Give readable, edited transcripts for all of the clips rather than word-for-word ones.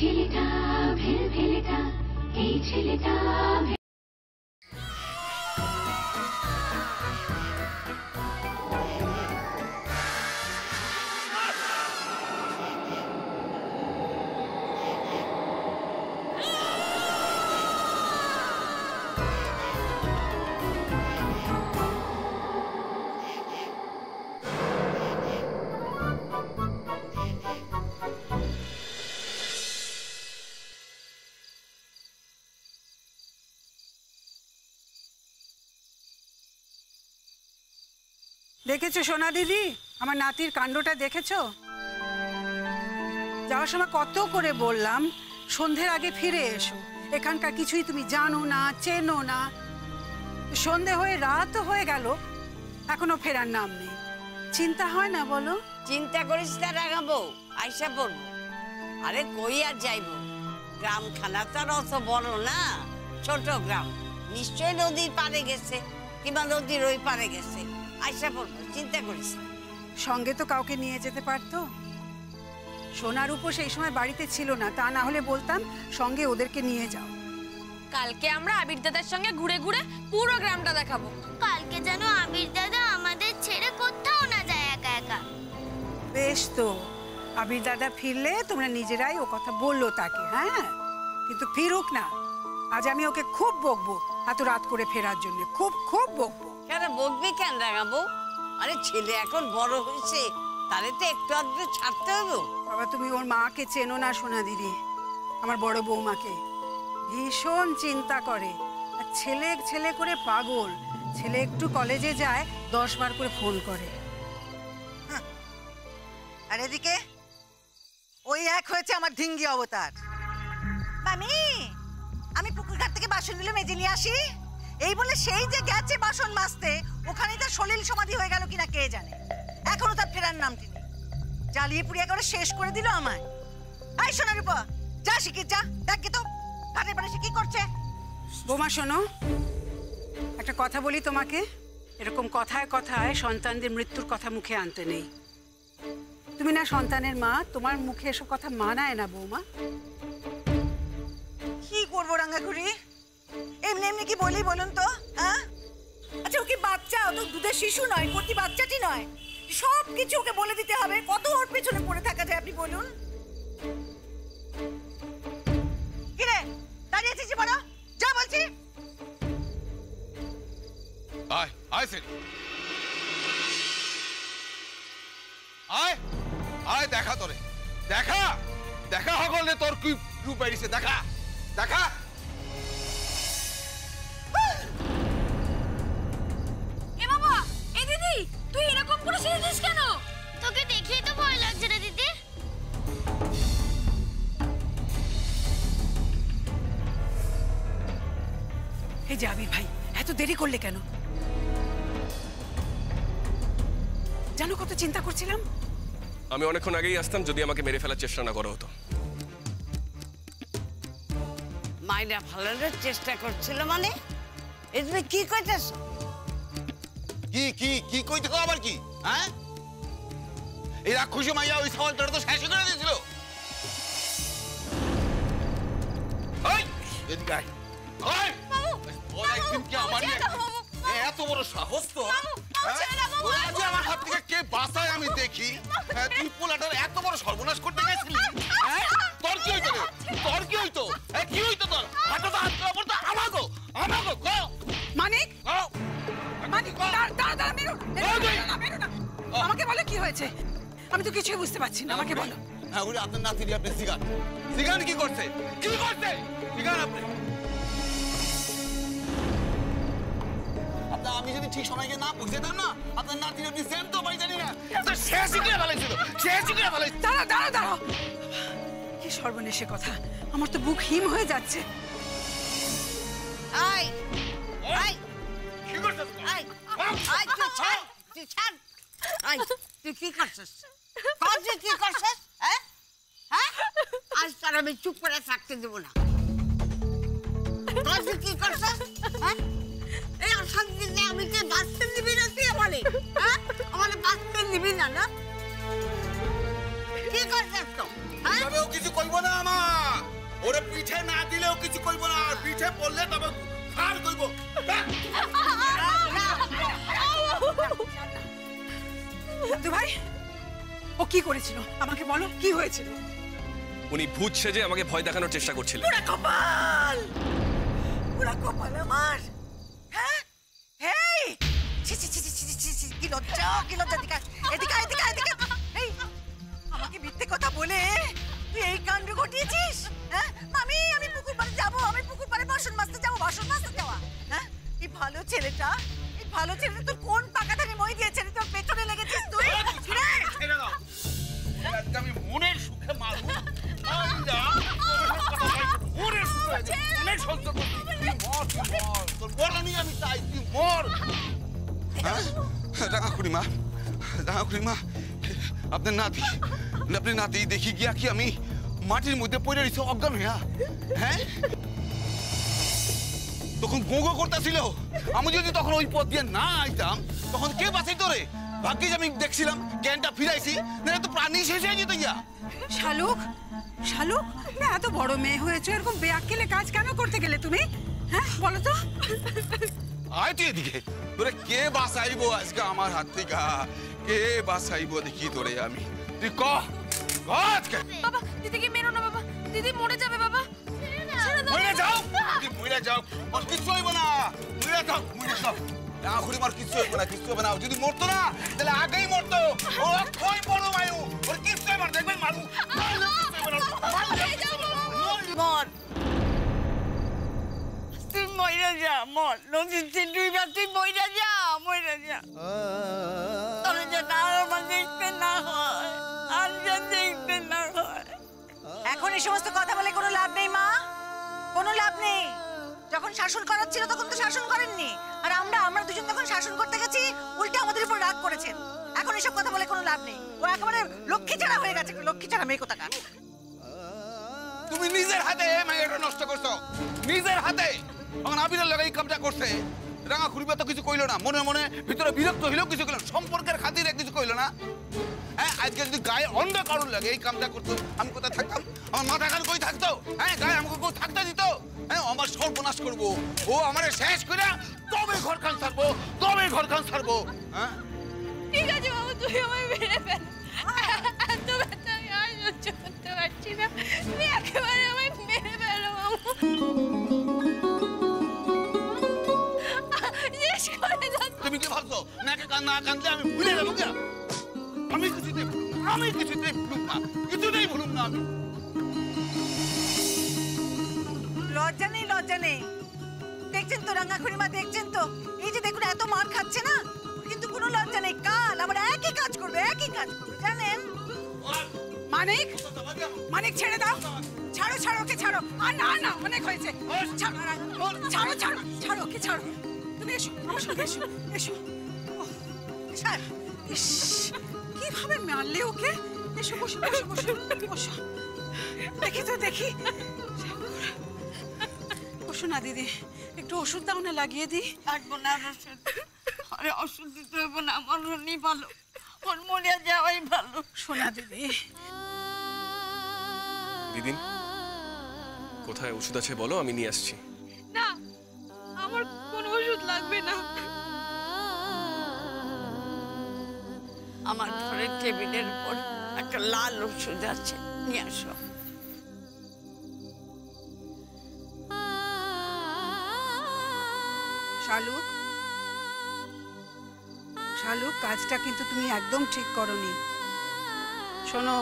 ছেলেটা ভেলভেলেটা, এই ছেলেটা দেখেছো সোনা দিদি, আমার নাতির কাণ্ডটা দেখেছো? যাওয়ার সময় কত করে বললাম সন্ধ্যের আগে ফিরে এসো, এখানকার কিছুই তুমি জানো না, চেনো না। সন্ধে হয়ে রাত হয়ে গেল, এখনো ফেরার নাম নেই। চিন্তা হয় না বলো? চিন্তা করিস না রাগাবো, আইসা পড়বো। আরে কই আর যাইবো, গ্রামখানা তো আর অত বড় না, ছোট গ্রাম। নিশ্চয় নদীর পাড়ে গেছে কিংবা নদীর ওই পাড়ে গেছে, আইসা পড়বো, চিন্তা করিস না। সঙ্গে তো কাউকে নিয়ে যেতে পারতো। সোনার উপর সেই সময় বাড়িতে ছিল না, তা না হলে বলতাম সঙ্গে ওদেরকে নিয়ে যাও। কালকে আমরা আবির দাদার সঙ্গে ঘুরে ঘুরে পুরো গ্রামটা দেখাবো। কালকে যেন আবির দাদা আমাদের ছেড়ে কোথাও না যায় একা একা। বেশ তো, আবির দাদা ফিরলে তোমরা নিজেরাই ও কথা বললো তাকে। হ্যাঁ, কিন্তু ফিরুক না। আজ আমি ওকে খুব বকবো এত রাত করে ফেরার জন্য, খুব খুব বকবো। কেন বকবি কেন রাগাবো? আরে ছেলে এখন বড় হয়েছে, তাহলে তো একটু আধটু ছাড়তে হবে। বাবা, তুমি ওর মাকে চেনো না সোনা দিদি, আমার বড় বৌমাকে। ভীষণ চিন্তা করে, আর ছেলে ছেলে করে পাগল। ছেলে একটু কলেজে যায় 10 বার করে ফোন করে। আর এদিকে ওই এক হয়েছে আমার ধিঙ্গি অবতার। মামি, আমি পুকুর ঘাট থেকে বাসনগুলো মেজে নিয়ে আসি, এই বলে সেই যে গেছে বাসন মাজতে, ওখানেই তার সলিল সমাধি হয়ে গেল কিনা কে জানে। এখনো তার ফেরার নামটি নেই। জ্বালিয়ে পুড়িয়ে করে শেষ করে দিল আমায়। আই সোনার উপর যা, শিখি যা, দেখ তো ঘাটের পাড়ে সে কি করছে। বৌমা শোনো, একটা কথা বলি তোমাকে। এরকম কথায় কথায় সন্তানদের মৃত্যুর কথা মুখে আনতে নেই। তুমি না সন্তানের মা, তোমার মুখে এসব কথা মানায় না বৌমা। কি করবো রাঙ্গাকুড়ি, এমনি এমনি কি বলি বলুন তো? হ্যাঁ, আচ্ছা ও কি বাচ্চা? ও তো দুধের শিশু নয়, কতি বাচ্চাটি নয়। সব কিছু ওকে বলে দিতে হবে? কত ওর পেছনে পড়ে থাকা যায় আপনি বলুন। কিরে দাঁড়িয়ে আছিস বড়, যা বলছি। আয় আয় সেন, আয় আয়, দেখা তোরে, দেখা দেখা হগলে তোর কি রূপ বেরিয়েছে, দেখা দেখা। এ বাবা, এ দিদি, তুই এরকম করে সেজেছিস কেন? তোকে দেখেই তো ভয় লাগছে রে দিদি। এই যে আবির ভাই, এত দেরি করলে কেন? জানো কত চিন্তা করছিলাম। আমি অনেকক্ষণ আগেই আসতাম যদি আমাকে মেরে ফেলার চেষ্টা না করা হতো। মাইরা ফালানোর চেষ্টা করছিল মানে? এই তুমি কি কইতেছ? কি কি কি কইতে কো আবার কি? হ্যাঁ, এই রাক্ষসী মাইয়া ওই সওয়ালটা তো শেষ করে দিয়েছিল। এই এদিকে আয়, আয় ওর একদিন কি আমারই এত বড় সাহস তো? আজ আমার হাত থেকে কে বাঁচায় আমি দেখি। তুই পোলাটার এত বড় সর্বনাশ করতে গেছিলি। তোর কি হইতো? তোর কি হইতো? কি হইতো তোর? হাতটা হাত পড়তো আমাগো আমাগো গো মানিক, মানিক দাঁড়া, মেরো না। আমাকে বলো কি হয়েছে, আমি তো কিছুই বুঝতে পারছি না, আমাকে বলো। হ্যাঁ, ওরে আপনার নাতিরি আপনি সিগান সিগান কি করছে? কি করছে সিগান আপনি? আমি যদি ঠিক সময় না পৌঁছাতাম না, আপনার নাতির আপনি সেম তো পাই জানি না। শেষই করে ফেলাইছিল, শেষই করে ফেলাইছিল। দাঁড়াও, কি সর্বনেশে কথা, আমার তো বুক হিম হয়ে যাচ্ছে। আই আই কি করছিস? আই আই তুই ছাড়। আই তুই কি করছিস? তুই কি করছিস? হ্যাঁ হ্যাঁ, আজ তার আমি চুপ করে থাকতে দেবো না। তুই কি করছিস? হ্যাঁ, এই অশান্তি নিয়ে আমি কে বাঁচতে দিবি না তুই আমারে? হ্যাঁ, আমারে বাঁচতে দিবি না? না কি করছিস তো? হ্যাঁ, কিছু কইব না আমার। পিঠে না দিলেও কিছু কইব না, আর পিঠে পড়লে তবে খার কইব। দাদু ভাই, ও কি করেছিল আমাকে বলো, কি হয়েছিল? উনি ভূত সেজে আমাকে ভয় দেখানোর চেষ্টা করছিলেন। পুরা কপাল, পুরা কপাল আমার। হ্যাঁ, হেই, ছি ছি ছি ছি ছি ছি ছি, কি লজ্জা, কি লজ্জা। এদিকে এদিকে এদিকে এদিকে। এই, আমাকে মিথ্যে কথা বলে তুই এই কাণ্ড ঘটিয়েছিস? হ্যাঁ মামি, আমি পুকুর পাড়ে যাবো, আমি পুকুর পাড়ে বাসন মাজতে যাবো, বাসন মাজতে যাওয়া। হ্যাঁ, এই ভালো ছেলেটা, এই ভালো ছেলেটা তোর কোন পাকা থেকে মই দিয়েছে রে? তোর পেছনে লেগেছিস তুই। ছেড়ে দাও, আজকে আমি মনের সুখে মারবো। মনের সুখে অনেক সহ্য করছি। তুই মর, তুই মর, তোর বড় আমি চাই, তুই মর। রাঙা খুড়িমা, রাঙা খুড়িমা, আপনার নাতি দেখি গিয়া কি আমি মাটির মধ্যে পড়ে রয়েছে অজ্ঞান হইয়া। হ্যাঁ, তখন গোগো করতেছিল। আমি যদি তখন ওই পথ দিয়ে না আইতাম তখন কে বাঁচাইতো রে? ভাগ্যিস আমি দেখছিলাম, জ্ঞানটা ফিরাইছি, না তো প্রাণী শেষ হয়ে যেত। ইয়া শালুক, শালুক, এত বড় মেয়ে হয়েছে, এরকম বেআক্কেলে কাজ কেন করতে গেলে তুমি? হ্যাঁ বলো তো। আয় তুই এদিকে, তোরে কে বাঁচাইবো আজকে আমার হাত থেকে? কে বাঁচাইবো দেখি তোরে আমি? তুই কহ আজকে। বাবা দিদিকে মেরো না বাবা, দিদি মরে যাবে বাবা। মরে যাও, তুই মরে যাও, আর কিচ্ছু হইব না। মরে যাও, মরে যাও। না খুড়িমার কিচ্ছু হইব না, কিচ্ছু হবে না। যদি মরতো না তাহলে আগেই মরতো। ও কই বড় মায়ু, ওর কিচ্ছু হইব না, দেখবেন মারু। মর, তুই মইরা যা, মর। নদীতে ডুইবা তুই মইরা যা, মইরা যা। তোর যেন আর আমার দেখতে না হয়, আর যেন দেখতে না হয়। এখন এই সমস্ত কথা বলে কোনো লাভ নেই মা, কোনো লাভ নেই। যখন শাসন করার ছিল তখন তো শাসন করেননি, আর আমরা দুজন যখন শাসন করতে গেছি উল্টে আমাদের উপর রাগ করেছেন। এখন এসব কথা বলে কোনো লাভ নেই। ও একেবারে লক্ষ্মী ছাড়া হয়ে গেছে, লক্ষ্মী ছাড়া মেয়ে কোথাকার। তুমি নিজের হাতে মেয়েটা নষ্ট করছো, নিজের হাতে। এখন আবিরের লগে এই কামটা করছে। রাঙা খুড়িবা তো কিছু কইলো না, মনে মনে ভিতরে বিরক্ত হইলেও কিছু কইলো না, সম্পর্কের খাতিরে কিছু কইলো না। হ্যাঁ, আজকে যদি গায়ে অন্য কারণ লাগে এই কামটা করতো, আমি কোথায় থাকতাম? আমার মাথা খান কই থাকতো? হ্যাঁ, গায়ে আমাকে কেউ থাকতে দিত? হ্যাঁ, আমার সর্বনাশ করবো, ও আমার শেষ করে তবে ঘরখান ছাড়বো, তবে ঘরখান ছাড়বো। হ্যাঁ ঠিক আছে বাবু, তুই আমায় মেরে ফেল। এত ব্যথা আমি আর সহ্য করতে পারছি না, তুমি একেবারে আমায় মেরে ফেলো বাবু। শেষ করে দাও। তুমি কি ভাবছো নাকে না কান্দলে আমি ভুলে যাবো? কে আমি কিছুতেই ভুলুম না, কিছুতেই ভুলুম না আমি। লজ্জা নেই, লজ্জা নেই। দেখছেন তো রাঙা খুড়িমা, দেখছেন তো এই যে দেখুন এত মার খাচ্ছে না, কিন্তু কোনো লজ্জা নেই। কাল আবার একই কাজ করবে, একই কাজ করবে, জানেন? মানিক, মানিক ছেড়ে দাও, ছাড়ো ছাড়ো ওকে ছাড়ো। আর না না, অনেক হয়েছে, ছাড়ো ছাড়ো ছাড়ো ছাড়ো ওকে ছাড়ো। তুমি এসো আমার সঙ্গে, এসো এসো। ছাড়। ইস, কিভাবে মারলে ওকে? এসো, বসো বসো বসো বসো। দেখি তো দেখি। বসো না দিদি, একটু ওষুধ দাও না, লাগিয়ে দিই। লাগবো না ওষুধ, আরে ওষুধ দিতে হবে না, আমার রনি ভালো, ওর মরে যাওয়াই ভালো। শোনা দিদি। দিদি কোথায় ওষুধ আছে বলো, আমি নিয়ে আসছি। না, আমার কোনো ওষুধ লাগবে না। আমার ঘরের টেবিলের উপর একটা লাল ওষুধ আছে, নিয়ে আসো। শালুক, শালুক, কাজটা কিন্তু তুমি একদম ঠিক করনি। শোনো,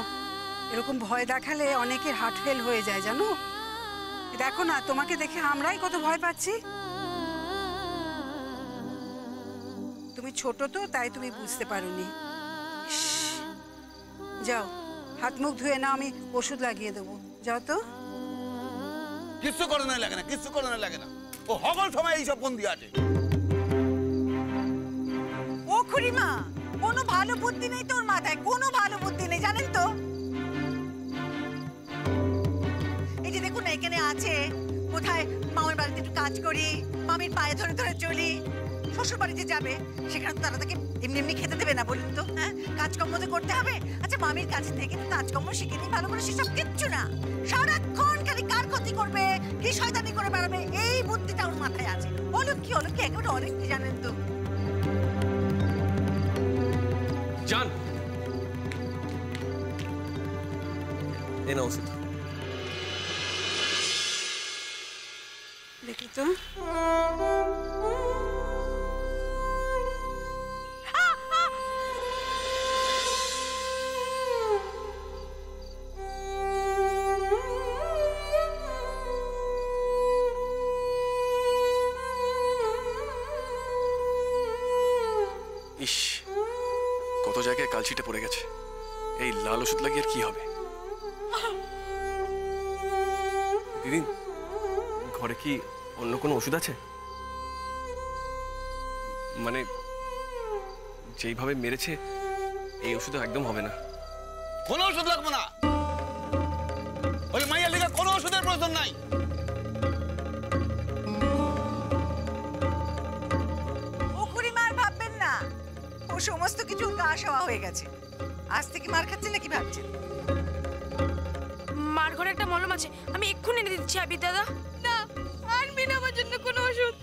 এরকম ভয় দেখালে অনেকের হার্ট ফেল হয়ে যায় জানো। দেখো না, তোমাকে দেখে আমরাই কত ভয় পাচ্ছি। তুমি ছোট তো, তাই তুমি বুঝতে পারোনি। ইস, যাও হাত মুখ ধুয়ে নাও, আমি ওষুধ লাগিয়ে দেবো, যাও তো। কিচ্ছু করোনা লাগে না, কিচ্ছু করোনা লাগে না। ও সকল সময় এইসব বন্দি আছে। ও খুড়িমা, কোনো ভালো বুদ্ধি নেই তোর মাথায়, কোনো ভালো বুদ্ধি নেই, জানেন তো? এই যে দেখুন না, এখানে আছে কোথায় মামার বাড়িতে একটু কাজ করি, মামির পায়ে ধরে ধরে চলি। শ্বশুর বাড়িতে যাবে, সেখানে তো তারা তাকে এমনি এমনি খেতে দেবে না, বলুন তো? হ্যাঁ, কাজকর্ম তো করতে হবে। আচ্ছা, মামির কাছ থেকে কাজকর্ম শিখে নিই ভালো করে, সেসব কিচ্ছু না। সারাক্ষণ খালি কার ক্ষতি করবে, কি শয়তানি করে বেড়াবে, এই বুদ্ধিটা ওর মাথায় আছে। বলুন কি হলো কি, একেবারে অনেক কি জানেন তো। জান, এ নাও ওষুধ। দেখি তো। ইস, কত জায়গায় কালছিটে পড়ে গেছে। এই লাল ওষুধ লাগিয়ে আর কি হবে? দিদি, ঘরে কি অন্য কোনো ওষুধ আছে? মানে যেইভাবে মেরেছে এই ওষুধ একদম হবে না। কোনো ওষুধ লাগবে না, ওই মাইয়ার লিগে কোনো ওষুধের প্রয়োজন নাই। পুকুরি মার ভাববেন না, ও সমস্ত কিছু গা সওয়া হয়ে গেছে। আজ থেকে মার খাচ্ছে নাকি ভাবছেন? মার ঘরে একটা মলম আছে, আমি এক্ষুনি এনে দিচ্ছি। আবির দাদা, না আনবি না আমার জন্য কোনো ওষুধ।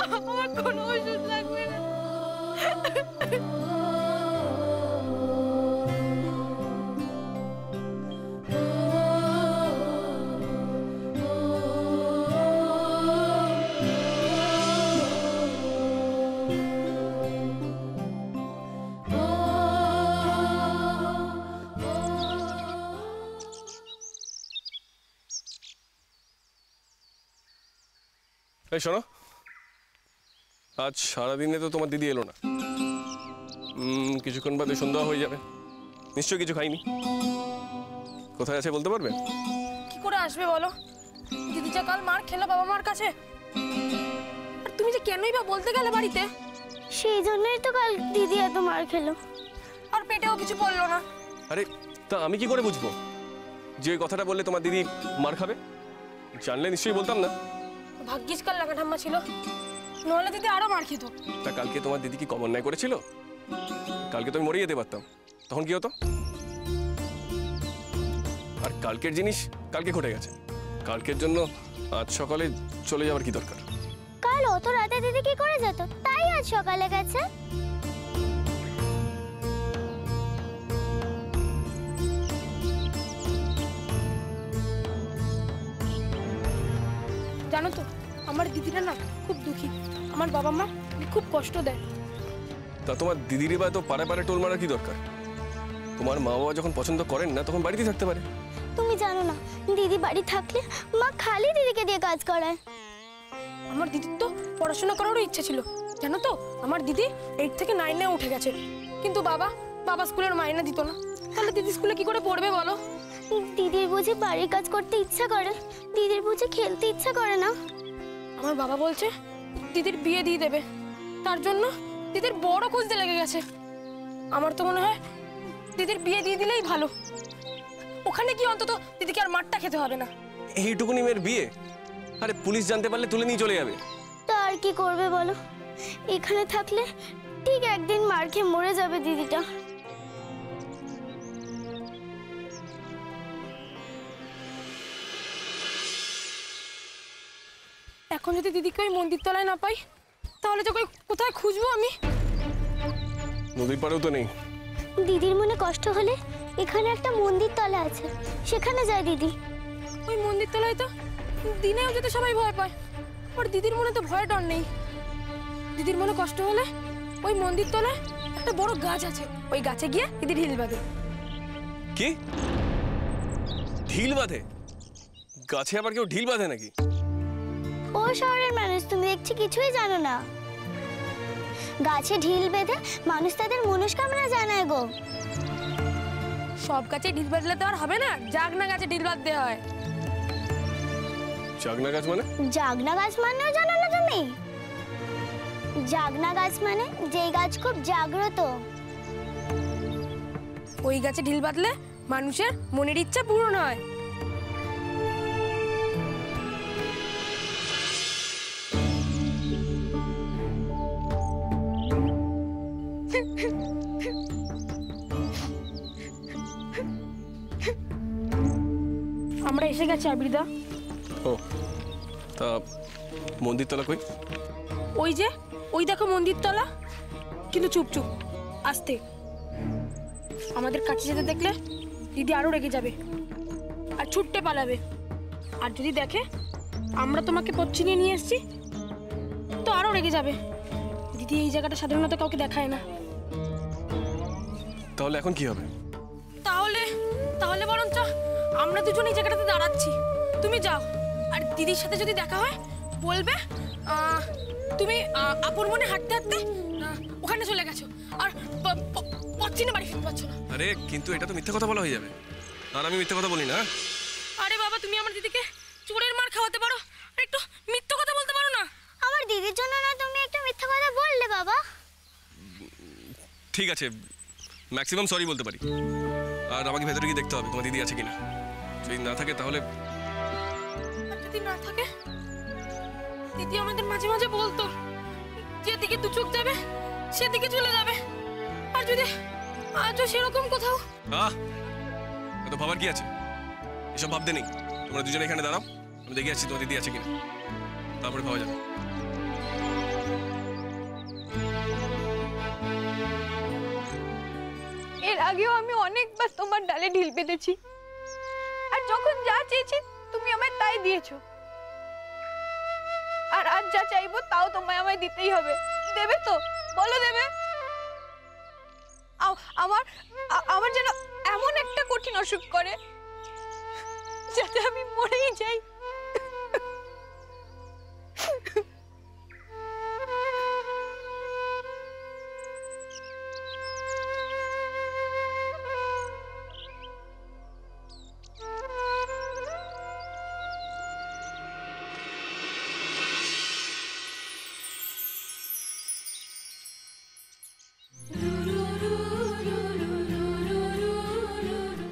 আমার কোনো ওষুধ লাগবে না। এই শোনো, আজ সারাদিনে তো তোমার দিদি এলো না। কিছুক্ষণ বাদে সন্ধ্যা হয়ে যাবে, নিশ্চয়ই কিছু খাইনি। কোথায় আছে বলতে পারবে? কি করে আসবে বলো? দিদি যা কাল মার খেলো বাবা মার কাছে। আর তুমি যে কেনই বা বলতে গেলে বাড়িতে? সেই জন্যই তো কাল দিদি এত মার খেলো। আর পেটেও কিছু পড়লো না। আরে তা আমি কি করে বুঝবো যে ওই কথাটা বললে তোমার দিদি মার খাবে? জানলে নিশ্চয়ই বলতাম না। ভাগ্যিস কাল লাগা ঠাম্মা ছিল, নইলে দিদি আরো মার খেত। তা কালকে তোমার দিদি কি কম অন্যায় করেছিল? কালকে তো আমি মরে যেতে পারতাম, তখন কি হতো? আর কালকের জিনিস কালকে ঘটে গেছে, কালকের জন্য আজ সকালে চলে যাওয়ার কি দরকার? কাল অত রাতে দিদি কি করে যেত, তাই আজ সকালে গেছে। জানো তো, আমার দিদিরা না খুব দুঃখী। আমার বাবা মা খুব কষ্ট দেয়। তা তোমার দিদির বা তো পাড়ায় পাড়ায় টোল মারার কি দরকার? তোমার মা বাবা যখন পছন্দ করেন না তখন বাড়িতেই থাকতে পারে। তুমি জানো না, দিদি বাড়ি থাকলে মা খালি দিদিকে দিয়ে কাজ করায়। আমার দিদির তো পড়াশোনা করারও ইচ্ছে ছিল, জানো তো। আমার দিদি 8 থেকে 9-এ উঠে গেছে, কিন্তু বাবা স্কুলের মাইনে দিত না। তাহলে দিদি স্কুলে কি করে পড়বে বলো? দিদির বুঝি বাড়ির কাজ করতে ইচ্ছা করে, দিদির বুঝি খেলতে ইচ্ছা করে না। আমার বাবা বলছে দিদির বিয়ে দিয়ে দেবে, তার জন্য দিদির বড় খুঁজতে লেগে গেছে। আমার তো মনে হয় দিদির বিয়ে দিয়ে দিলেই ভালো, ওখানে কি অন্তত দিদিকে আর মারটা খেতে হবে না। এইটুকুনি মেয়ের বিয়ে? আরে পুলিশ জানতে পারলে তুলে নিয়ে চলে যাবে। তা আর কি করবে বলো, এখানে থাকলে ঠিক একদিন মার খেয়ে মরে যাবে দিদিটা। এখন যদি দিদিকে ওই মন্দির তলায় না পাই, তাহলে তো কোথায় খুঁজবো আমি? নদীর পাড়েও তো নেই। দিদির মনে কষ্ট হলে এখানে একটা মন্দির তলা আছে, সেখানে যায় দিদি। ওই মন্দির তলায় তো দিনেও যেতে সবাই ভয় পায়, আর দিদির মনে তো ভয় ডর নেই। দিদির মনে কষ্ট হলে ওই মন্দির তলায় একটা বড় গাছ আছে, ওই গাছে গিয়ে দিদি ঢিল বাঁধে। কি ঢিল বাঁধে? গাছে আবার কেউ ঢিল বাঁধে নাকি? ও শহরের মানুষ, তুমি দেখছি কিছুই জানো না। গাছে ঢিল বেঁধে মানুষ তাদের মনস্কামনা জানায় গো। সব গাছে ঢিল বাঁধলে তো আর হবে না, জাগনা গাছে ঢিল বাঁধতে হয়। জাগনা গাছ মানে? জাগনা গাছ মানেও জানো না তুমি? জাগনা গাছ মানে যেই গাছ খুব জাগ্রত। ওই গাছে ঢিল বাঁধলে মানুষের মনের ইচ্ছা পূরণ হয়। আমরা এসে গেছি আবিরদা। ও তা মন্দির তলা কই? ওই যে ওই দেখো মন্দির তলা, কিন্তু চুপ চুপ আস্তে। আমাদের কাছে যেতে দেখলে দিদি আরো রেগে যাবে আর ছুটতে পালাবে। আর যদি দেখে আমরা তোমাকে পথ চিনিয়ে নিয়ে এসেছি তো আরো রেগে যাবে। দিদি এই জায়গাটা সাধারণত কাউকে দেখায় না। তাহলে এখন কি হবে? তাহলে তাহলে বরঞ্চ আমরা দুজন এই জায়গাটাতে দাঁড়াচ্ছি, তুমি যাও। আর দিদির সাথে যদি দেখা হয় বলবে তুমি আপন মনে হাঁটতে হাঁটতে ওখানে চলে গেছো আর পথ চিনে বাড়ি ফিরতে পারছো না। আরে কিন্তু এটা তো মিথ্যা কথা বলা হয়ে যাবে। আর আমি মিথ্যা কথা বলি না। আরে বাবা, তুমি আমার দিদিকে চোরের মার খাওয়াতে পারো আর একটু মিথ্যা কথা বলতে পারো না? আমার দিদির জন্য না তুমি একটু মিথ্যা কথা বললে বাবা। ঠিক আছে, ম্যাক্সিমাম সরি বলতে পারি। আর আমাকে ভেতরে গিয়ে দেখতে হবে তোমার দিদি আছে কিনা। যদি না থাকে তাহলে? যদি না থাকে, দিদি আমাদের মাঝে মাঝে বলতো যেদিকে দু চোখ যাবে সেদিকে চলে যাবে। আর যদি আজও সেরকম কোথাও। এত ভাবার কি আছে? এসব ভাবতে নেই। তোমরা দুজনে এখানে দাঁড়াও, আমি দেখে আসছি তোমার দিদি আছে কিনা, তারপরে ভাবা যাবে। এর আগেও আমি অনেকবার তোমার ডালে ঢিল বেঁধেছি, আর যখন যা চেয়েছি তুমি আমায় তাই দিয়েছো। আর আজ যা চাইবো তাও তোমায় আমায় দিতেই হবে। দেবে তো? বলো দেবে? আমার আমার যেন এমন একটা কঠিন অসুখ করে যাতে আমি মরেই যাই।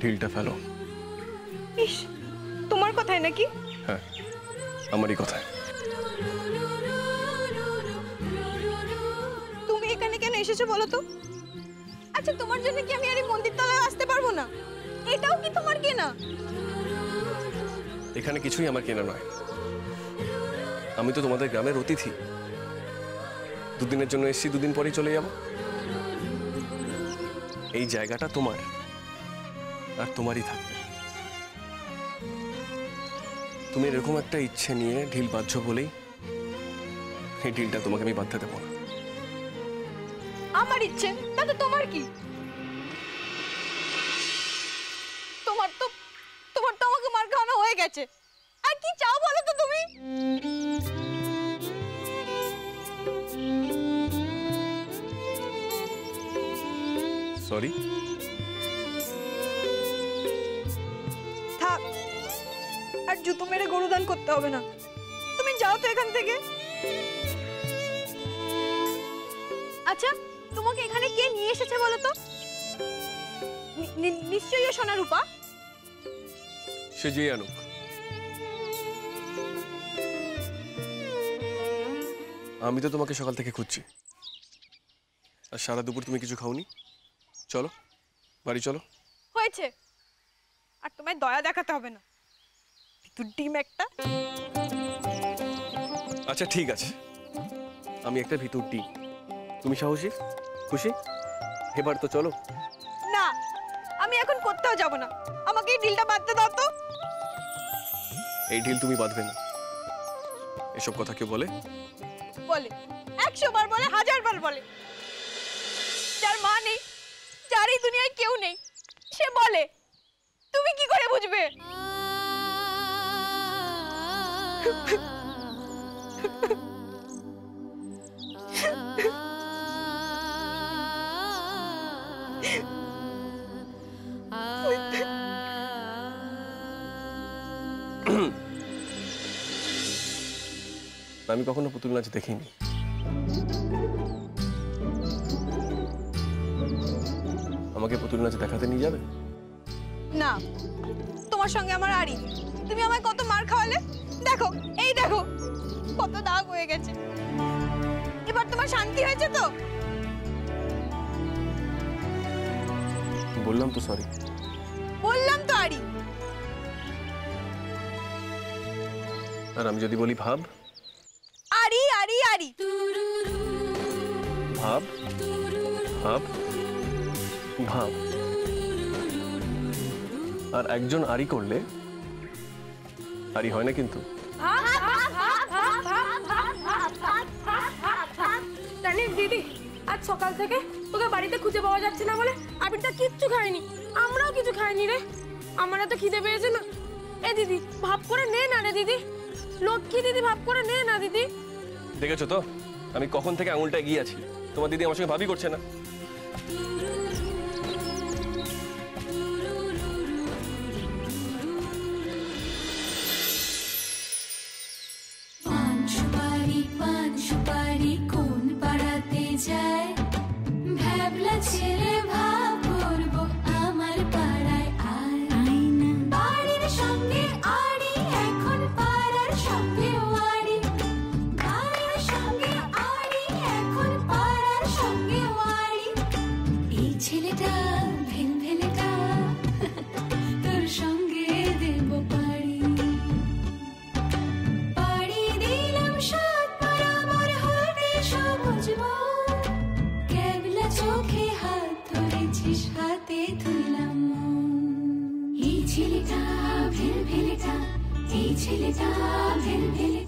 ঢিলটা ফেলো। ইস, তোমার কথাই নাকি? হ্যাঁ, আমারই কথায়। তুমি এখানে কেন এসেছো বলো তো? আচ্ছা, তোমার জন্য কি আমি আর এই মন্দির তলায় আসতে পারবো না? এটাও কি তোমার কেনা? এখানে কিছুই আমার কেনা নয়। আমি তো তোমাদের গ্রামের অতিথি। দুদিনের জন্য এসেছি, দুদিন পরেই চলে যাব। এই জায়গাটা তোমার আর তোমারই থাকবে। তুমি এরকম একটা ইচ্ছে নিয়ে ঢিল বাঁধছো বলেই এই ঢিলটা তোমাকে আমি বাঁধতে দেবো না। আমার ইচ্ছে তাতে তোমার কি? তোমার তো আমাকে মার খাওয়ানো হয়ে গেছে। আর কি চাও বলো তো তুমি? সরি। থাক, আর জুতো মেরে গরুদান করতে হবে না। তুমি যাও তো এখান থেকে। আচ্ছা, তোমাকে এখানে কে নিয়ে এসেছে বলো তো? নিশ্চয়ই সোনা রূপা। সে যে আনুক। আমি তো তোমাকে সকাল থেকে খুঁজছি, আর সারা দুপুর তুমি কিছু খাওনি। চলো বাড়ি চলো। হয়েছে, আর তোমায় দয়া দেখাতে হবে না। তুই ডিম একটা। আচ্ছা ঠিক আছে, আমি একটা ভিতর ডিম। তুমি সাহসী, খুশি? এবার তো চলো। না, আমি এখন করতেও যাব না। আমাকে এই ডিলটা বাঁধতে দাও তো। এই ঢিল তুমি বাঁধবে না। এসব কথা কেউ বলে? বলে, 100 বার বলে, 1000 বার বলে। যার মা নেই, যার এই দুনিয়ায় কেউ নেই, সে বলে। তুমি কি করে বুঝবে? আমি কখনো পুতুল নাচ দেখিনি। আমাকে পুতুল নাচ দেখাতে নিয়ে যাবে? না, তোমার সঙ্গে আমার আড়ি। তুমি আমায় কত মার খাওয়ালে, দেখো, এই দেখো কত দাগ হয়ে গেছে। এবার তোমার শান্তি হয়েছে তো? বললাম তো সরি। বললাম তো আড়ি। আর আমি যদি বলি ভাব? আরি আরি আরি। ভাব ভাব ভাব। আর একজন আরি করলে আরি হয় না কিন্তু। জানিস দিদি, আজ সকাল থেকে তোকে বাড়িতে খুঁজে পাওয়া যাচ্ছে না বলে আবিরটা কিচ্ছু খায়নি, আমরাও কিছু খাইনি রে। আমার এত খিদে পেয়েছে না। এ দিদি ভাব করে নে না রে দিদি, লক্ষ্মী দিদি ভাব করে নে না দিদি। দেখেছো তো আমি কখন থেকে আঙুলটা এগিয়ে আছি, তোমার দিদি আমার সঙ্গে ভাবই করছে না। পান সুপারি কোন পাড়াতে যায়, ভ্যাবলা ছেলে ভাব করবো আমার পাড়ায় আয় না। বাড়ির সঙ্গে আড়ি এখন পাড়ার সঙ্গে ওয়ারি, বাড়ির সঙ্গে আড়ি এখন পাড়ার সঙ্গে ওয়ারি। এই ছেলেটা ভেলভেলেটা তোর সঙ্গে দেব পাড়ি, পাড়ি দিলাম সাত পাড়া মোর হতে সবুজ মন। ক্যাবলা চোখে হাত ধরেছিস হাতে তুললাম মন। এই ছেলেটা ভেলভেলেটা, এই ছেলেটা ভেলভেলেটা।